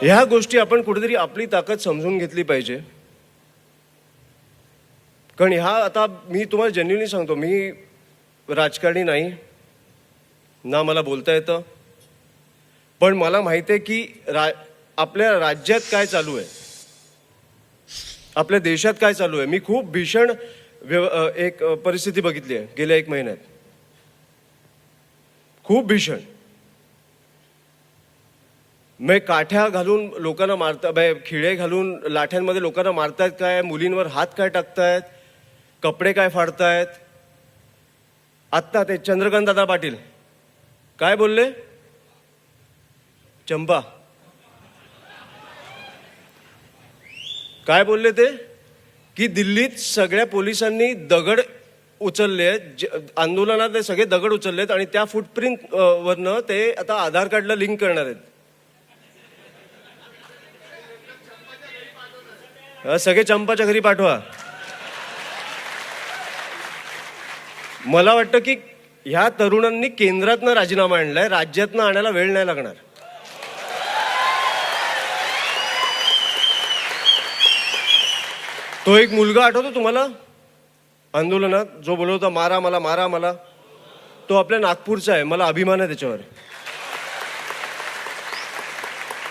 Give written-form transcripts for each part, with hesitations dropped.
ह्या गोष्टी आपण कुठेतरी आपली ताकद समजून घेतली पाहिजे. कारण ह्या आता मी तुम्हाला जेन्युइनली सांगतो, मी राजकारणी नाही ना, मला बोलता येतं, पण मला माहिती आहे की आपल्या राज्यात काय चालू आहे, आपल्या देशात काय चालू आहे. मी खूप भीषण एक परिस्थिती बघितली आहे गेल्या 1 महिन्यात, खूप भीषण. मग काठ्या घालून लोकांना मारतात, खिळे घालून लाठ्यांमध्ये लोकांना मारतायत काय, मुलींवर हात काय टाकतायत, कपडे काय फाडतायत. आत्ता ते चंद्रकांत दादा पाटील काय बोलले, चंपा काय बोलले ते, की दिल्लीत सगळ्या पोलिसांनी दगड उचलले आहेत, आंदोलनात ते सगळे दगड उचललेत आणि त्या फुटप्रिंट वरनं ते आता आधार कार्डला लिंक करणार आहेत. सगळे चंपाच्या घरी पाठवा. मला वाटतं की ह्या तरुणांनी केंद्रातनं राजीनामा आणलाय, राज्यातनं आणायला वेळ नाही लागणार. तो एक मुलगा आठवतो तुम्हाला आंदोलनात जो बोलत होता मारा मला, मारा मला, तो आपल्या नागपूरचा आहे. मला अभिमान आहे त्याच्यावर.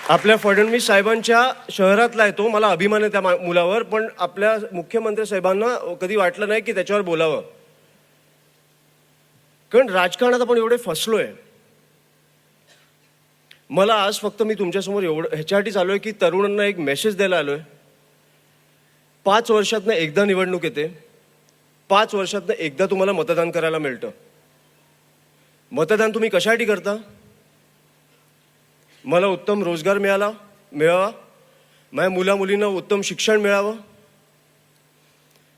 आपल्या फडणवीस साहेबांच्या शहरातला आहे तो, मला अभिमान आहे त्या मुलावर. पण आपल्या मुख्यमंत्री साहेबांना कधी वाटलं नाही की त्याच्यावर बोलावं. कारण राजकारणात आपण एवढे फसलोय. मला आज फक्त मी तुमच्यासमोर एवढं ह्याच्यासाठीच आलोय की तरुणांना एक मेसेज द्यायला आलोय. 5 वर्षातनं एकदा निवडणूक येते, 5 वर्षातनं एकदा तुम्हाला मतदान करायला मिळतं. मतदान तुम्ही कशासाठी करता, मला उत्तम रोजगार मिळावा, माझ्या मुलामुलींना उत्तम शिक्षण मिळावं,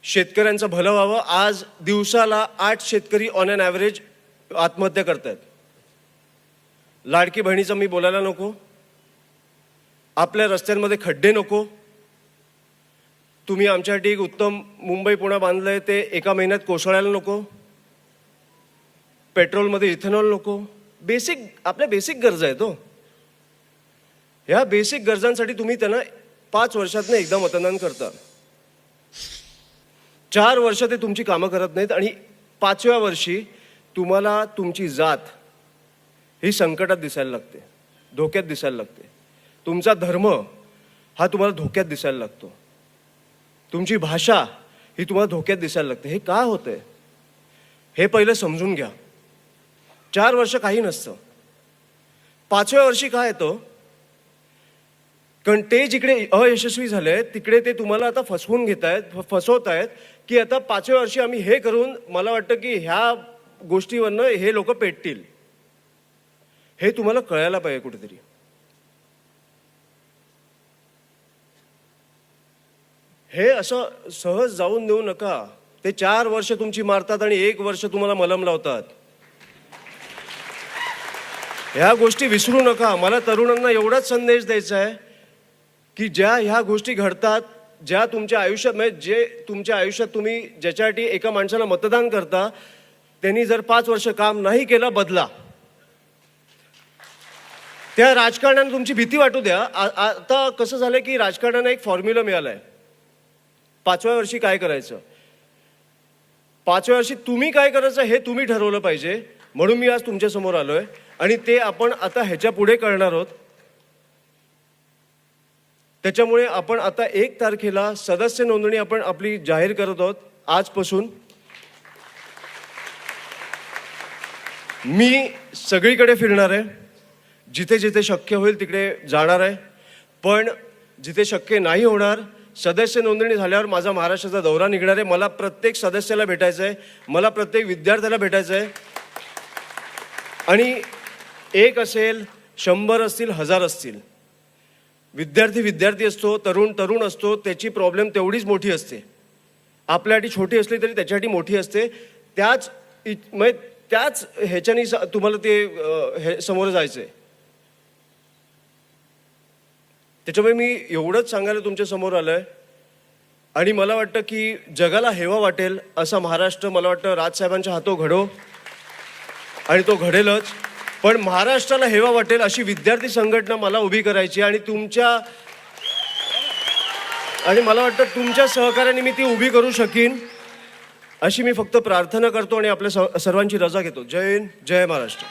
शेतकऱ्यांचं भलं व्हावं. आज दिवसाला 8 शेतकरी ऑन एन ॲव्हरेज आत्महत्या करतायत. लाडकी बहिणीचं मी बोलायला नको, आपल्या रस्त्यांमध्ये खड्डे नको. तुम्ही आमच्यासाठी एक उत्तम मुंबई पुणे बांधलंय, ते एका महिन्यात कोसळायला नको. पेट्रोलमध्ये इथेनॉल नको. आपल्या बेसिक गरजा आहेत. ह्या बेसिक गरजांसाठी तुम्ही त्यांना 5 वर्षातनं एकदा मतदान करता. 4 वर्ष ते तुमची कामं करत नाहीत आणि 5व्या वर्षी तुम्हाला तुमची जात ही संकटात दिसायला लागते, धोक्यात दिसायला लागते. तुमचा धर्म हा तुम्हाला धोक्यात दिसायला लागतो. तुमची भाषा ही तुम्हाला धोक्यात दिसायला लागते. हे का होतंय हे पहिलं समजून घ्या. 4 वर्ष काही नसतं, 5व्या वर्षी काय येतं. कारण ते जिकडे अयशस्वी झाले तिकडे ते तुम्हाला आता फसवत आहेत की आता 5व्या वर्षी आम्ही हे करून, मला वाटतं की ह्या गोष्टीवरनं हे लोक पेटतील. हे तुम्हाला कळायला पाहिजे कुठेतरी. हे असं सहज जाऊन देऊ नका. ते 4 वर्ष तुमची मारतात आणि 1 वर्ष तुम्हाला मलम लावतात. ह्या गोष्टी विसरू नका. मला तरुणांना एवढाच संदेश द्यायचा आहे की ह्या गोष्टी घडतात, ज्या तुमच्या आयुष्यात, म्हणजे जे तुमच्या आयुष्यात तुम्ही ज्याच्यासाठी एका माणसाला मतदान करता, त्यांनी जर 5 वर्ष काम नाही केलं, बदला. त्या राजकारणाने तुमची भीती वाटू द्या. आता कसं झालंय की राजकारणाने एक फॉर्म्युला मिळालाय. 5व्या वर्षी काय करायचं, 5व्या वर्षी तुम्ही काय करायचं हे तुम्ही ठरवलं पाहिजे. म्हणून मी आज तुमच्या समोर आलोय आणि ते आपण आता ह्याच्या पुढे करणार आहोत. त्याच्यामुळे आपण आता 1 तारखेला सदस्य नोंदणी आपण आपली जाहीर करत आहोत. आजपासून मी सगळीकडे फिरणार आहे, जिथे जिथे शक्य होईल तिकडे जाणार आहे. पण जिथे शक्य नाही होणार, सदस्य नोंदणी झाल्यावर माझा महाराष्ट्राचा दौरा निघणार आहे. मला प्रत्येक सदस्याला भेटायचं आहे, मला प्रत्येक विद्यार्थ्याला भेटायचं आहे. आणि 1 असेल, 100 असतील, 1000 असतील, विद्यार्थी असतो, तरुण असतो, त्याची प्रॉब्लेम तेवढीच मोठी असते. आपल्यासाठी छोटी असली तरी त्याच्यासाठी मोठी असते. त्याच ह्याच्यानी तुम्हाला ते समोर जायचं आहे. त्याच्यामुळे मी एवढंच सांगायला तुमच्या समोर आलोय. आणि मला वाटतं की जगाला हेवा वाटेल असा महाराष्ट्र, मला वाटतं राजसाहेबांच्या हातो घडो आणि तो घडेलच. पण महाराष्ट्राला हेवा वाटेल अशी विद्यार्थी संघटना मला उभी करायची आणि मला वाटतं तुमच्या सहकार्याने मी ती उभी करू शकीन अशी मी फक्त प्रार्थना करतो आणि आपल्या सर्वांची रजा घेतो. जय हिंद, जय महाराष्ट्र.